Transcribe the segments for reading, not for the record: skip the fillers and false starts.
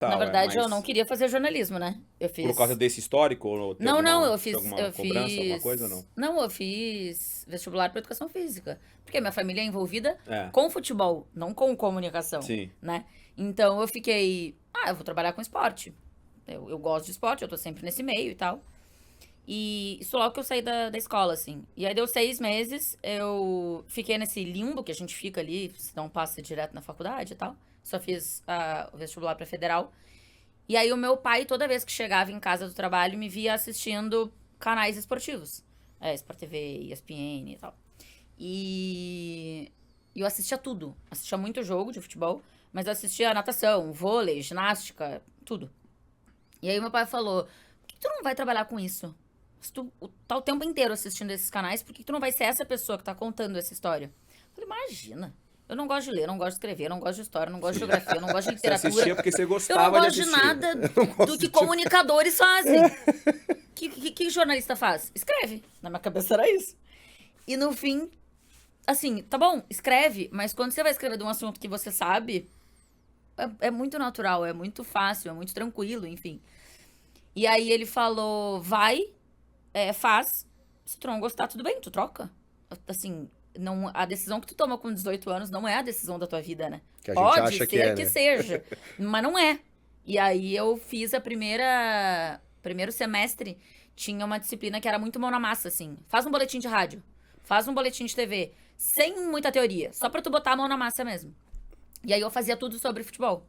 Na Tá, verdade, eu não mas queria fazer jornalismo, né? Eu por fiz. causa desse histórico, ou tem Não, alguma, eu tem fiz. alguma cobrança, alguma coisa ou não? Não, eu fiz vestibular para educação física. Porque minha família é envolvida É, com futebol, não com comunicação, sim. né? Então eu fiquei. Eu vou trabalhar com esporte. Eu gosto de esporte, eu tô sempre nesse meio e tal. E isso logo que eu saí da escola, assim. E aí deu 6 meses, eu fiquei nesse limbo que a gente fica ali, se não passa direto na faculdade e tal. Só fiz o vestibular pra federal. E aí o meu pai, toda vez que chegava em casa do trabalho, me via assistindo canais esportivos. Sport TV, ESPN e tal. E eu assistia tudo. Assistia muito jogo de futebol, mas eu assistia natação, vôlei, ginástica, tudo. E aí meu pai falou: por que tu não vai trabalhar com isso? Se tu tá o tempo inteiro assistindo esses canais, por que tu não vai ser essa pessoa que tá contando essa história? Eu falei, imagina. Eu não gosto de ler, eu não gosto de escrever, eu não gosto de história, eu não gosto de geografia, eu não gosto de Você literatura. assistia porque você Eu não gostava de gosto de assistir. nada Eu não do gosto que de... comunicadores fazem. O que jornalista faz? Escreve. Na minha cabeça era isso. E no fim, assim, tá bom, escreve, mas quando você vai escrever de um assunto que você sabe, é muito natural, é muito fácil, é muito tranquilo, enfim. E aí ele falou, vai, faz. Se tu não gostar, tudo bem, tu troca. Assim, não, a decisão que tu toma com 18 anos não é a decisão da tua vida, né? Que a gente Pode acha que ser é, que né? seja, mas não é. E aí eu fiz primeiro semestre, tinha uma disciplina que era muito mão na massa, assim. Faz um boletim de rádio, faz um boletim de TV, sem muita teoria, só pra tu botar a mão na massa mesmo. E aí eu fazia tudo sobre futebol.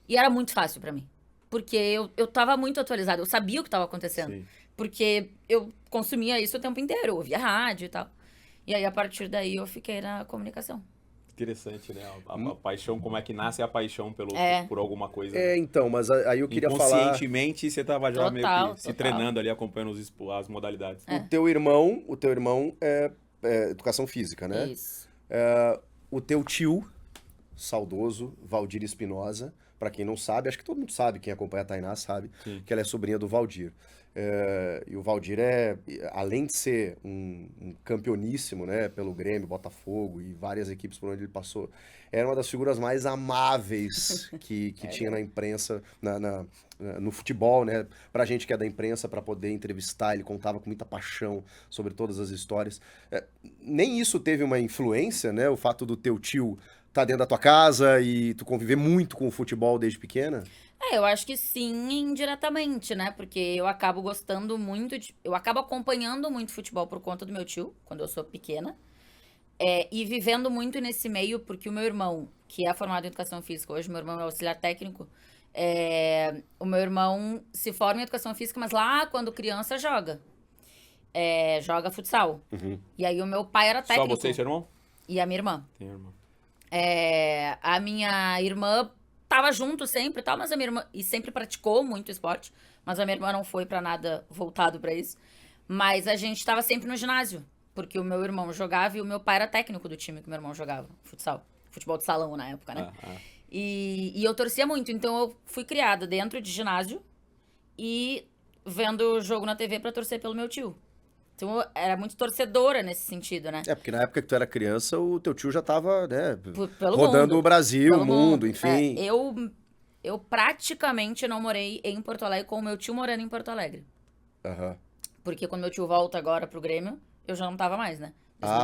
E era muito fácil pra mim. Porque eu tava muito atualizada, eu sabia o que tava acontecendo. Sim. Porque eu consumia isso o tempo inteiro, eu ouvia rádio e tal. E aí, a partir daí, eu fiquei na comunicação. Interessante, né? A paixão, como é que nasce a paixão É, por alguma coisa, né? Então, mas aí eu queria falar... Inconscientemente, você tava já meio total, que se total. treinando ali, acompanhando as modalidades. O É, teu irmão é educação física, né? isso. O teu tio, saudoso, Valdir Espinosa, pra quem não sabe, acho que todo mundo sabe, quem acompanha a Tainá sabe, Sim. que ela é sobrinha do Valdir. E o Valdir além de ser um campeoníssimo, né, pelo Grêmio, Botafogo e várias equipes por onde ele passou, era uma das figuras mais amáveis que tinha na imprensa, no futebol, né? Pra gente que é da imprensa, pra poder entrevistar, ele contava com muita paixão sobre todas as histórias. Nem isso teve uma influência, né? O fato do teu tio tá dentro da tua casa e tu conviver muito com o futebol desde pequena? Eu acho que sim, indiretamente, né? Porque eu acabo gostando muito de. Eu acabo acompanhando muito futebol por conta do meu tio, quando eu sou pequena. E vivendo muito nesse meio, porque o meu irmão, que é formado em educação física, hoje meu irmão é auxiliar técnico. O meu irmão se forma em educação física, mas lá quando criança joga. Joga futsal. Uhum. E aí o meu pai era Só técnico. você e seu irmão? E a minha irmã. Tem irmão. A minha irmã tava junto sempre e tal, mas a minha irmã. E sempre praticou muito esporte, mas a minha irmã não foi pra nada voltado pra isso. Mas a gente tava sempre no ginásio, porque o meu irmão jogava e o meu pai era técnico do time que o meu irmão jogava, futsal. Futebol de salão na época, né? E eu torcia muito, então eu fui criada dentro de ginásio e vendo o jogo na TV pra torcer pelo meu tio. Então eu era muito torcedora nesse sentido, né? Porque na época que tu era criança, o teu tio já tava, né, Pelo rodando mundo. o Brasil, Pelo o mundo, enfim. Eu praticamente não morei em Porto Alegre com o meu tio morando em Porto Alegre. Aham. Porque quando meu tio volta agora pro Grêmio, eu já não tava mais, né?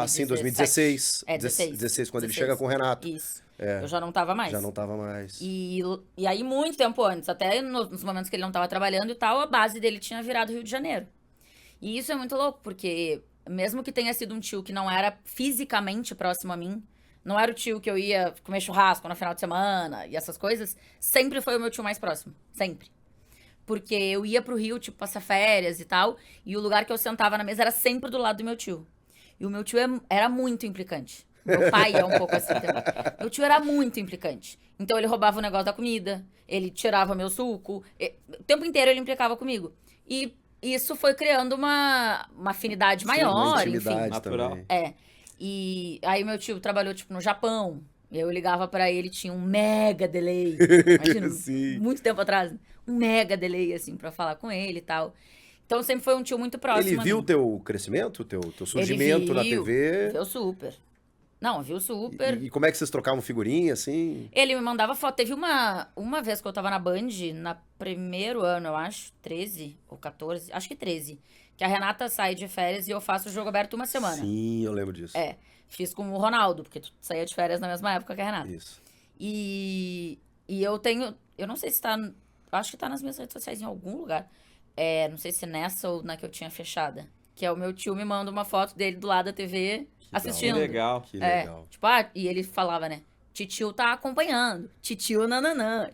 Sim, 2016. 16. 16, quando ele chega com o Renato. Isso. Eu já não tava mais. Já não tava mais. E aí, muito tempo antes, até nos momentos que ele não tava trabalhando e tal, a base dele tinha virado Rio de Janeiro. E isso é muito louco, porque mesmo que tenha sido um tio que não era fisicamente próximo a mim, não era o tio que eu ia comer churrasco no final de semana e essas coisas, sempre foi o meu tio mais próximo. Sempre. Porque eu ia pro Rio, tipo, passar férias e tal, e o lugar que eu sentava na mesa era sempre do lado do meu tio. E o meu tio era muito implicante. Meu pai é um pouco assim também. Meu tio era muito implicante. Então ele roubava o negócio da comida, ele tirava meu suco, o tempo inteiro ele implicava comigo. E isso foi criando uma afinidade Uma maior, enfim. intimidade Natural. também. E aí meu tio trabalhou, tipo, no Japão. Eu ligava pra ele, tinha um mega delay. Imagina, Sim. muito tempo atrás. Um mega delay, assim, pra falar com ele e tal. Então sempre foi um tio muito próximo Ele a viu mim. o teu crescimento, teu Ele surgimento na viu, TV? viu super. Não, viu super. E como é que vocês trocavam figurinha, assim? Ele me mandava foto. Teve uma vez que eu tava na Band, na primeiro ano, eu acho, 13 ou 14, acho que 13, que a Renata sai de férias e eu faço o jogo aberto uma semana. Sim, eu lembro disso. É, fiz com o Ronaldo, porque tu saía de férias na mesma época que a Renata. Isso. E eu tenho, eu não sei se tá, acho que tá nas minhas redes sociais em algum lugar. É, não sei se nessa ou na que eu tinha fechada. Que é o meu tio me manda uma foto dele do lado da TV Que assistindo. legal. Que É, legal. tipo, e ele falava, né? Titio tá acompanhando. Titio nananã.